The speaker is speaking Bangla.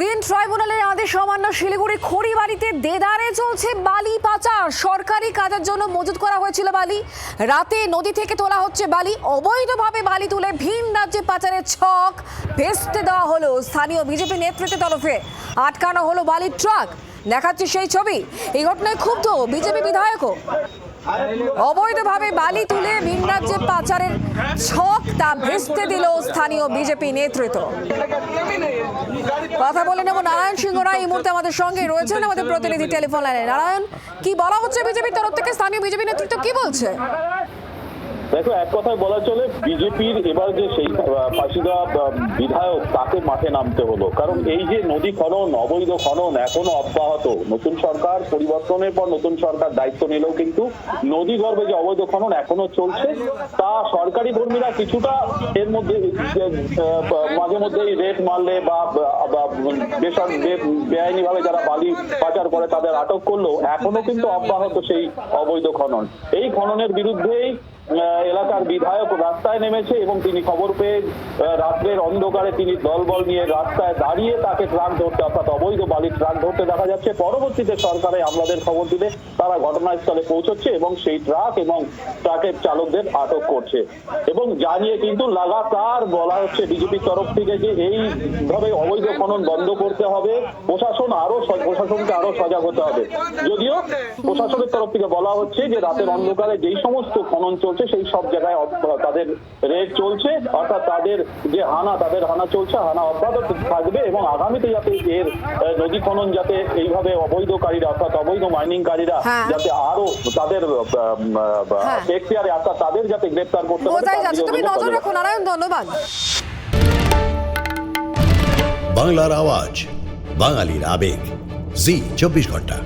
গ্রিন ট্রাইব্যুনালের আদেশ অমান্য শিলিগুড়ি খড়িবাড়িতে দেদারে চলছে বালি পাচার। সরকারি কাজের জন্য মজুত করা হয়েছিল বালি, রাতে নদী থেকে তোলা হচ্ছে বালি। অবৈধভাবে বালি তুলে ভিন রাজ্যে পাচারের ছক ভেস্তে দেওয়া হলো স্থানীয় বিজেপি নেতৃত্বের তরফে। আটকানো হলো বালির ট্রাক, দেখাচ্ছে সেই ছবি। এই ঘটনায় ক্ষুব্ধ বিজেপি বিধায়কও। অবৈধভাবে বালি তুলে ভিন রাজ্যে পাচারের ছক তা ভেস্তে দিল স্থানীয় বিজেপি নেতৃত্ব। কথা বলে নেব নারায়ণ সিংহ রায় এই মুহূর্তে আমাদের সঙ্গে রয়েছেন, আমাদের প্রতিনিধি টেলিফোন লাইনে। নারায়ণ, কি বলা হচ্ছে বিজেপির তরফ থেকে? স্থানীয় বিজেপি নেতৃত্ব কি বলছে? দেখো, এক কথায় বলা চলে, বিজেপির এবার যে সেই ফাঁসিদা বিধায়ক তাকে মাঠে নামতে হলো। কারণ এই যে নদী খনন, অবৈধ খনন এখনো অব্যাহত। নতুন সরকার পরিবর্তনের পর নতুন সরকার দায়িত্ব নিলেও কিন্তু নদী গর্ভে যে অবৈধ খনন এখনো চলছে, তা সরকারি কর্মীরা কিছুটা এর মধ্যে মাঝে মধ্যে রেট মারলে বা বেআইনি ভাবে যারা বালি পাচার করে তাদের আটক করলেও এখনো কিন্তু অব্যাহত সেই অবৈধ খনন। এই খননের বিরুদ্ধেই এলাকার বিধায়ক রাস্তায় নেমেছে এবং তিনি খবর পেয়ে রাত্রের অন্ধকারে তিনি দলবল নিয়ে রাস্তায় দাঁড়িয়ে তাকে ট্রাক ধরতে, অর্থাৎ অবৈধ বালির ট্রাক ধরতে দেখা যাচ্ছে। পরবর্তীতে সরকারে আমলাদের খবর দিলে তারা ঘটনাস্থলে পৌঁছচ্ছে এবং সেই ট্রাক এবং ট্রাকের চালকদের আটক করছে। এবং জানিয়ে কিন্তু লাগাতার বলা হচ্ছে বিজেপির তরফ থেকে যে এইভাবে অবৈধ খনন বন্ধ করতে হবে, প্রশাসনকে আরো সজাগ হতে হবে। যদিও প্রশাসনের তরফ থেকে বলা হচ্ছে যে রাতের অন্ধকারে যেই সমস্ত খনন চলছে সেই সব জায়গায় তাদের রেড চলছে, অর্থাৎ তাদের হানা চলছে, হানা অব্যাহত থাকবে এবং আগামীতে যাতে এর নদী খনন যাতে এইভাবে অবৈধকারীরা অর্থাৎ অবৈধ মাইনিংকারীরা যাতে আরো তাদের এখতিয়ারে অর্থাৎ তাদের যাতে গ্রেফতার করতে পারে। তুমি নজর রাখো নারায়ণ, ধন্যবাদ। বাংলার আওয়াজ, বাঙালির আবেগ, জি 24 ঘন্টা।